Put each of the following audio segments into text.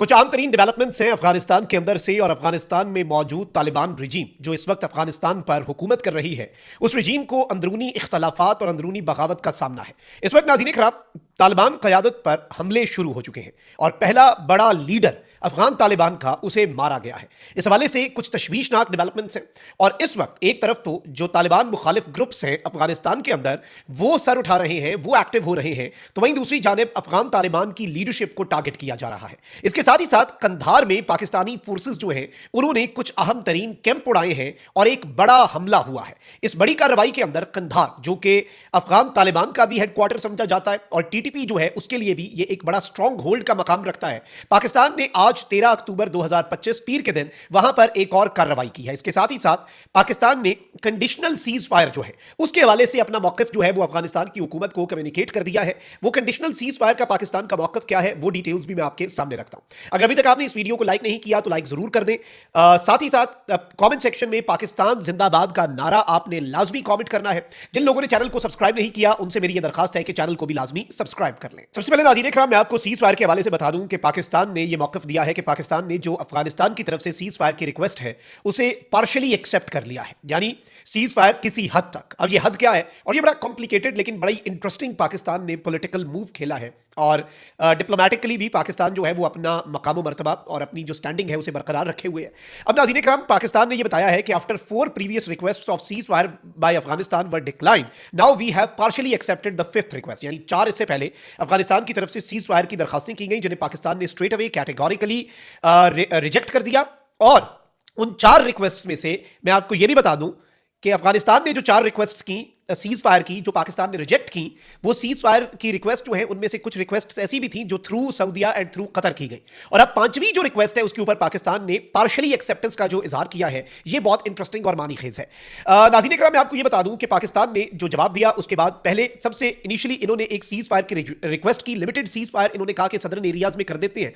कुछ आम तरीन डेवलपमेंट्स हैं अफगानिस्तान के अंदर से और अफगानिस्तान में मौजूद तालिबान रजीम जो इस वक्त अफगानिस्तान पर हुकूमत कर रही है उस रजीम को अंदरूनी इख्तलाफात और अंदरूनी बगावत का सामना है। इस वक्त नाज़रीन खराब तालिबान क़यादत पर हमले शुरू हो चुके हैं और पहला बड़ा लीडर अफगान तालिबान का उसे मारा गया है। इस हवाले से कुछ तशवीशनाक डेवलपमेंट्स हैं और इस वक्त एक तरफ तो जो तालिबान मुखालिफ ग्रुप्स हैं अफगानिस्तान के अंदर वो सर उठा रहे हैं, वो एक्टिव हो रहे हैं, तो वहीं दूसरी जानिब अफगान तालिबान की लीडरशिप को टारगेट किया जा रहा है। इसके साथ ही साथ कंधार में पाकिस्तानी फोर्सेस जो हैं उन्होंने कुछ अहम तरीन कैंप उड़ाए हैं और एक बड़ा हमला हुआ है। इस बड़ी कार्रवाई के अंदर कंधार जो कि अफगान तालिबान का भी हेडक्वार्टर समझा जाता है और टीटीपी जो है उसके लिए भी ये एक बड़ा स्ट्रॉन्ग होल्ड का मकाम रखता है। पाकिस्तान ने आज 13 अक्टूबर 2025 पीर के दिन वहां पर एक और कार्रवाई की है। इसके साथ ही साथ पाकिस्तान ने कंडीशनल सीज फायर जो है उसके हवाले से अपना मौकिफ जो है वो अफगानिस्तान की हुकूमत को कम्युनिकेट कर दिया है। वो कंडीशनल सीज फायर का पाकिस्तान का मौकिफ क्या है वो डिटेल्स भी मैं आपके सामने रखता हूं। अगर अभी तक आपने इस वीडियो को लाइक नहीं किया तो लाइक जरूर कर दें। साथ ही साथ कमेंट सेक्शन में पाकिस्तान जिंदाबाद का नारा आपने लाजमी कमेंट करना है। जिन लोगों ने चैनल को सब्सक्राइब नहीं किया उनसे मेरी यह दरखास्त है कि चैनल को भी लाजमी सब्सक्राइब कर लें। सबसे पहले नाज़रीन इकराम मैं आपको सीज फायर के हवाले से बता दूं कि पाकिस्तान ने यह मौकिफ दिया है कि पाकिस्तान ने जो अफगानिस्तान की तरफ से सीज फायर की रिक्वेस्ट है उसे पार्शियली एक्सेप्ट कर लिया है, यानी सीज फायर किसी हद तक। अब यह हद क्या है और यह बड़ा कॉम्प्लिकेटेड लेकिन बड़ी इंटरेस्टिंग पाकिस्तान ने पॉलिटिकल मूव खेला है और डिप्लोमेटिकली भी पाकिस्तान जो है वो अपना मकाम मर्तबा और अपनी जो स्टैंडिंग है उसे बरकरार रखे हुए है। अब नाज़रीन इकराम पाकिस्तान ने यह बताया है कि after 4 previous request of cease fire by Afghanistan were decline, now we have partially accepted the 5th request, यानी 4 इससे पहले अफगानिस्तान की तरफ से सीज फायर की दरखास्तें की गई जिन्हें पाकिस्तान ने स्ट्रेट अवे कैटेगोरिकली रिजेक्ट कर दिया। और उन 4 रिक्वेस्ट में से मैं आपको यह भी बता दूं कि अफगानिस्तान ने जो 4 रिक्वेस्ट की सीज फायर की जो पाकिस्तान ने रिजेक्ट की, वो सीज फायर की रिक्वेस्ट जो है उनमें से कुछ रिक्वेस्ट ऐसी भी थी जो थ्रू सऊदिया एंड थ्रू कतर की गई। और अब 5वीं जो रिक्वेस्ट है उसके ऊपर पाकिस्तान ने पार्शियली एक्सेप्टेंस का जो इजहार किया है ये बहुत इंटरेस्टिंग और मानीखेज है। नाज़रीन इकराम मैं आपको ये बता दूं कि पाकिस्तान ने जो जवाब दिया उसके बाद पहले सबसे इनिशियली इन्होंने एक सीज फायर की रिक्वेस्ट की, लिमिटेड सीज फायर इन्होंने कहा कि सदर्न एरियाज में कर देते हैं,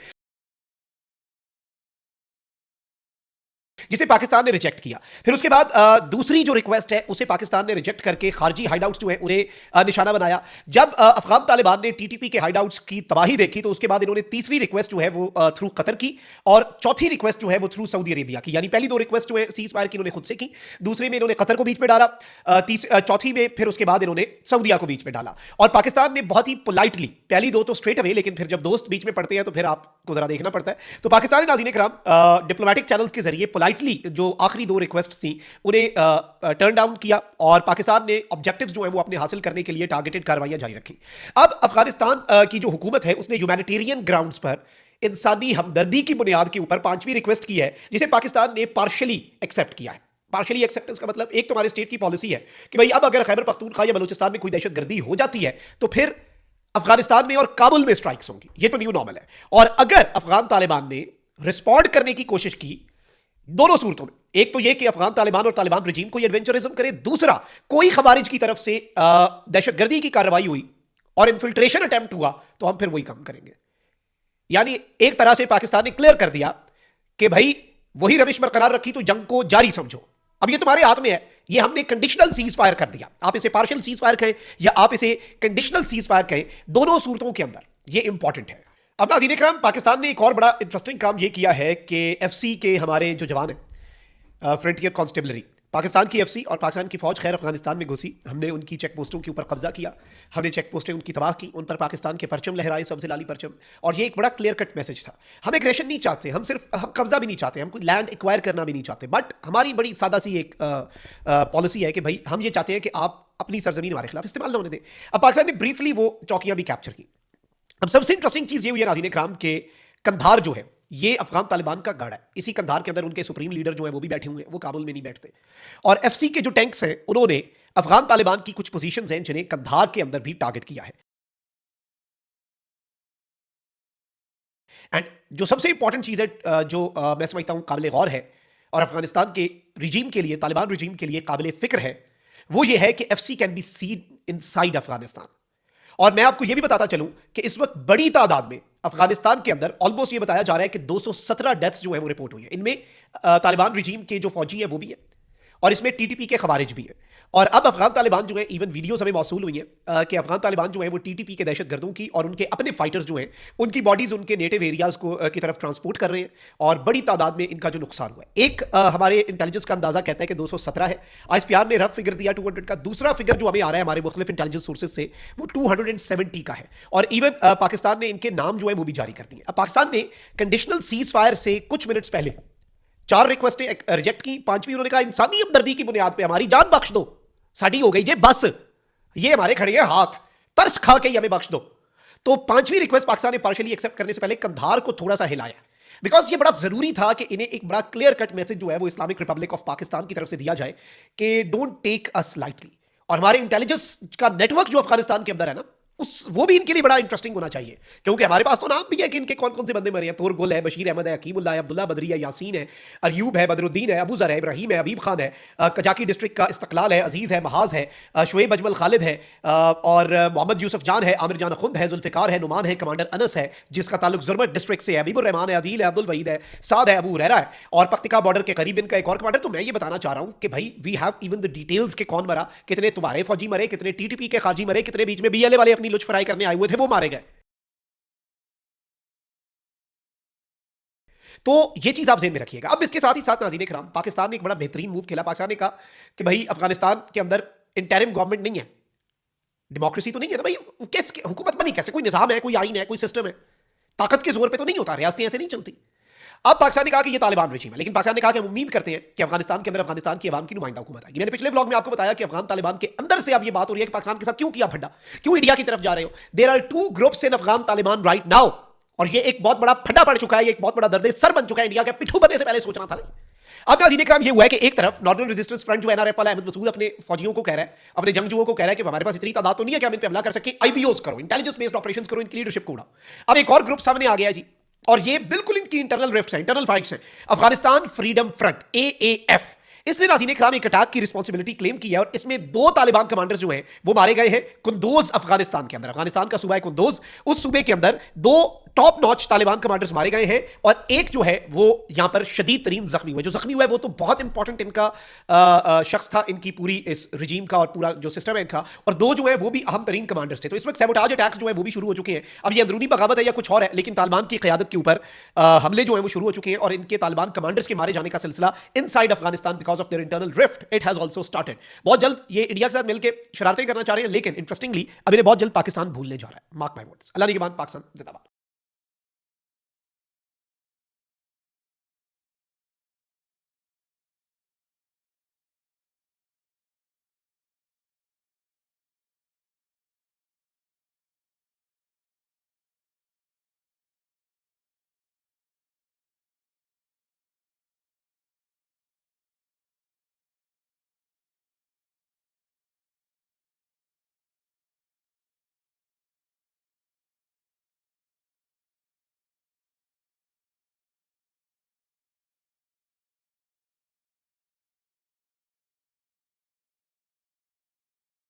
जिसे पाकिस्तान ने रिजेक्ट किया। फिर उसके बाद दूसरी जो रिक्वेस्ट है उसे पाकिस्तान ने रिजेक्ट करके खारजी हाइडआउट्स जो है उन्हें निशाना बनाया। जब अफगान तालिबान ने टीटीपी के हाइडआउट्स की तबाही देखी तो उसके बाद इन्होंने तीसरी रिक्वेस्ट जो है वो थ्रू कतर की और चौथी रिक्वेस्ट जो है वो थ्रू सऊदी अरेबिया की। यानी पहली 2 रिक्वेस्ट जो है सीज फायर की इन्होंने खुद से की, दूसरी में इन्होंने कतर को बीच में डाला, चौथी में फिर उसके बाद इन्होंने सऊदिया को बीच में डाला। और पाकिस्तान ने बहुत ही पोलाइटली, पहली 2 तो स्ट्रेट अवे, लेकिन फिर जब दोस्त बीच में पड़ते हैं तो फिर आपको जरा देखना पड़ता है। तो पाकिस्तानी नाज़रीन इकराम डिप्लोमेटिक चैनल्स के जरिए पोलाइटली जो आखिरी 2 रिक्वेस्ट थी उन्हें टर्न डाउन किया और पाकिस्तान ने ऑब्जेक्टिव्स जो है वो अपने हासिल करने के लिए टारगेटेड कार्रवाइयां जारी रखी। अब अफगानिस्तान की जो हुकूमत है उसने ह्यूमैनिटेरियन ग्राउंड्स पर इंसानी हमदर्दी की बुनियाद के ऊपर 5वीं रिक्वेस्ट की है जिसे पाकिस्तान ने पार्शियली एक्सेप्ट किया है। पार्शियली एक्सेप्टेंस का मतलब एक तो हमारे स्टेट की पॉलिसी है कि भाई अब अगर खैबर पख्तूनख्वा या बलूचिस्तान में कोई दहशतगर्दी हो जाती है तो फिर अफगानिस्तान में और काबुल में स्ट्राइक्स होंगी, ये तो न्यू नॉर्मल है। और अगर अफगान तालिबान ने रिस्पॉन्ड करने की कोशिश की दोनों सूरतों में, एक तो यह कि अफगान तालिबान और तालिबान रजीम को यह एडवेंचरिज्म करे, दूसरा कोई खवारिज की तरफ से दहशतगर्दी की कार्रवाई हुई और इन्फिल्ट्रेशन अटेम्प्ट हुआ तो हम फिर वही काम करेंगे। यानी एक तरह से पाकिस्तान ने क्लियर कर दिया कि भाई वही रविश बरकरार रखी तो जंग को जारी समझो, अब ये तुम्हारे हाथ में है। ये हमने कंडीशनल सीज फायर कर दिया, आप इसे पार्शियल सीज फायर कहें या आप इसे कंडीशनल सीज फायर कहें, दोनों सूरतों के अंदर ये इंपॉर्टेंट है। अब नाज़रीन इकराम पाकिस्तान ने एक और बड़ा इंटरेस्टिंग काम ये किया है कि एफसी के हमारे जो जवान हैं फ्रंटियर कांस्टेबलरी, पाकिस्तान की एफसी और पाकिस्तान की फौज खैर अफगानिस्तान में घुसी, हमने उनकी चेक पोस्टों के ऊपर कब्जा किया, हमने चेक पोस्टें उनकी तबाह की, उन पर पाकिस्तान के परचम लहराए, सबसे लाली परचम। और ये एक बड़ा क्लियर कट मैसेज था, हम एग्रेशन नहीं चाहते, हम कब्जा भी नहीं चाहते, हम कोई लैंड एक्वायर करना भी नहीं चाहते, बट हमारी बड़ी सादा सी एक पॉलिसी है कि भाई हम ये चाहते हैं कि आप अपनी सरजमीन हमारे खिलाफ इस्तेमाल ना होने दें। अब पाकिस्तान ने ब्रीफली वो चौकियां भी कैप्चर की। अब सबसे इंटरेस्टिंग चीज ये हुई है नाज़रीन इकराम के कंधार जो है ये अफगान तालिबान का गढ़ है। इसी कंधार के अंदर उनके सुप्रीम लीडर जो है वो भी बैठे हुए हैं, वो काबुल में नहीं बैठते। और एफसी के जो टैंक्स हैं उन्होंने अफगान तालिबान की कुछ पोजीशंस हैं जिन्हें कंधार के अंदर भी टारगेट किया है। एंड जो सबसे इंपॉर्टेंट चीज है जो मैं समझता हूं काबिल गौर है और अफगानिस्तान के रिजीम के लिए, तालिबान रिजीम के लिए काबिल फिक्र है, वो ये है कि FC can be seen inside Afghanistan. और मैं आपको यह भी बताता चलूं कि इस वक्त बड़ी तादाद में अफगानिस्तान के अंदर ऑलमोस्ट ये बताया जा रहा है कि 217 डेथ्स जो है वो रिपोर्ट हुई है। इनमें तालिबान रिजीम के जो फौजी है वो भी है और इसमें टीटीपी के खवारिज भी हैं। और अब अफगान तालिबान जो है, इवन वीडियोस हमें मौसूल हुई हैं कि अफगान तालिबान जो है वो टीटीपी के दहशतगर्दों की और उनके अपने फाइटर्स जो हैं उनकी बॉडीज उनके नेटिव एरियाज को की तरफ ट्रांसपोर्ट कर रहे हैं और बड़ी तादाद में इनका जो नुकसान हुआ है। एक हमारे इंटेलिजेंस का अंदाजा कहता है कि 217 है, आईएसपीआर ने रफ फिगर दिया 200 का। दूसरा फिगर जो हमें आ रहा है हमारे मुख्तलिफ इंटेलिजेंस सोर्सेज से वो 270 का है। और इवन पाकिस्तान ने इनके नाम जो है वो भी जारी कर दिए। अब पाकिस्तान ने कंडीशनल सीज फायर से कुछ मिनट्स पहले 4 रिक्वेस्टें रिजेक्ट की, 5वीं उन्होंने कहा इंसानी हमदर्दी की बुनियाद पे हमारी जान बख्श दो, साड़ी हो गई जे बस, ये हमारे खड़े हैं हाथ, तरस खा के हमें बख्श दो। तो 5वीं रिक्वेस्ट पाकिस्तान ने पार्शियली एक्सेप्ट करने से पहले कंधार को थोड़ा सा हिलाया, बिकॉज ये बड़ा जरूरी था कि इन्हें एक बड़ा क्लियर कट मैसेज जो है वो इस्लामिक रिपब्लिक ऑफ पाकिस्तान की तरफ से दिया जाए कि डोंट टेक अस लाइटली। और हमारे इंटेलिजेंस का नेटवर्क जो अफगानिस्तान के अंदर है ना, वो भी इनके लिए बड़ा इंटरेस्टिंग होना चाहिए, क्योंकि हमारे पास तो नाम भी है कि इनके कौन कौन से बंदे मरे हैं। तोर गुल है, बशीर अहमद है, हकीमुल्लाह है, अब्दुल्ला बदरी है, यासीन है, अयूब है, बदरुद्दीन है, अबू जर है, इब्राहिम है, अबीब खान है, कजाकी डिस्ट्रिक्ट का इस्तकलाल है, अजीज है, महाज है, शुएब अजमल खालिद है, और मोहम्मद यूसुफ जान है, आमिर जान खुंद है, जुल्फिकार है, नुमान है, कमांडर अनस है जिसका ताल्लुक जुर्मत डिस्ट्रिक्ट से है, हबीबुर रहमान है, अदील है, अब्दुल वहीद है, साद है, अबू हुरैरा है, और पख्तिका बॉर्डर के करीब इनका एक और कमांडर। तो मैं ये बताना चाह रहा हूं कि भाई we have even the details के कौन मरा, कितने तुम्हारे फौजी मरे, कितने टीटीपी के खाजी मरे, कितने बीच में बीएलए वाले अपनी लुच फराई करने आए हुए थे वो मारे गए। तो ये चीज आप ज़हन में रखिएगा। अब इसके साथ ही साथ नाज़रीन इकराम, पाकिस्तान ने एक बड़ा बेहतरीन मूव खेला। पाकिस्तान ने कहा कि भाई अफगानिस्तान के अंदर इंटरिम गवर्नमेंट नहीं है, डेमोक्रेसी तो नहीं है ना भाई, कैसे हुकूमत बनी, कैसे कोई निजाम है, कोई आइन है, कोई सिस्टम है, ताकत के जोर पे तो नहीं होता, रियासतें ऐसे नहीं चलती। अब पाकिस्तान ने कहा कि ये तालिबान रेजिम है, लेकिन पाकिस्तान ने कहा कि हम उम्मीद करते हैं कि अफगानिस्तान के अंदर अफगानिस्तान की अवाम की नुमाइंदा हुकूमत आएगी। मैंने पिछले व्लॉग में आपको बताया कि अफगान तालिबान के अंदर से अब ये बात हो रही है कि पाकिस्तान के साथ क्यों किया फड्डा, क्यों इंडिया की तरफ जा रहे हो। There are 2 groups in Afghan Taliban right now, और ये एक बहुत बड़ा फड्डा पड़ चुका है, ये एक बहुत बड़ा दर्द सर बन चुका है। इंडिया के पिट्ठू बनने से पहले सोचना था। अब नाज़रीन इकराम ये हुआ है कि एक तरफ नॉर्दर्न रेजिस्टेंस फ्रंट जो एनआरएफ वाला अहमद मसूद अपने फौजियों को कह रहा है, अपने जंगजुओं को कह रहा है कि हमारे पास इतनी तादाद तो नहीं है कि हम इन पे हमला कर सके, आईबीओस करो, इंटेलिजेंस बेस्ड ऑपरेशंस करो, इनकी लीडरशिप को उड़ाओ। अब एक और ग्रुप सामने आ गया जी, और ये बिल्कुल इनकी इंटरनल रिफ्ट्स हैं, इंटरनल फाइट्स हैं। अफगानिस्तान फ्रीडम फ्रंट, एएएफ, इसने नाज़रीन इकराम एक अटैक की रिस्पांसिबिलिटी क्लेम की है, और इसमें 2 तालिबान कमांडर्स जो हैं वो मारे गए हैं कुंदोज अफगानिस्तान के अंदर। अफगानिस्तान का सूबा है कुंदोज, उस सूबे के अंदर 2 टॉप नॉच तालिबान कमांडर्स मारे गए हैं, और एक जो है वो यहां पर शदीद तरीन जख्मी हुआ है। जो जख्मी हुआ है वो तो बहुत इंपॉर्टेंट इनका शख्स था, इनकी पूरी इस रिजीम का और पूरा जो सिस्टम है इनका, और 2 जो है वो भी अहम तरीन कमांडर्स थे। तो इस वक्त सैबोटाज अटैक्स जो है वो भी शुरू हो चुके हैं। अब ये अंदरूनी बगावत है या कुछ और है, लेकिन तालिबान की क़यादत के ऊपर हमले जो है वो शुरू हो चुके हैं, और इनके तालिबान कमांडर्स के मारे जाने का सिलसिला inside Afghanistan because of their internal rift it has also started. बहुत जल्द ये इंडिया के साथ मिलकर शरारतें करना चाह रहे हैं, लेकिन इंटरेस्टिंगली अब इन्हें बहुत जल्द पाकिस्तान भूलने जा रहा है। Mark my words. अल्लाह ने के बाद पाकिस्तान जिंदाबाद।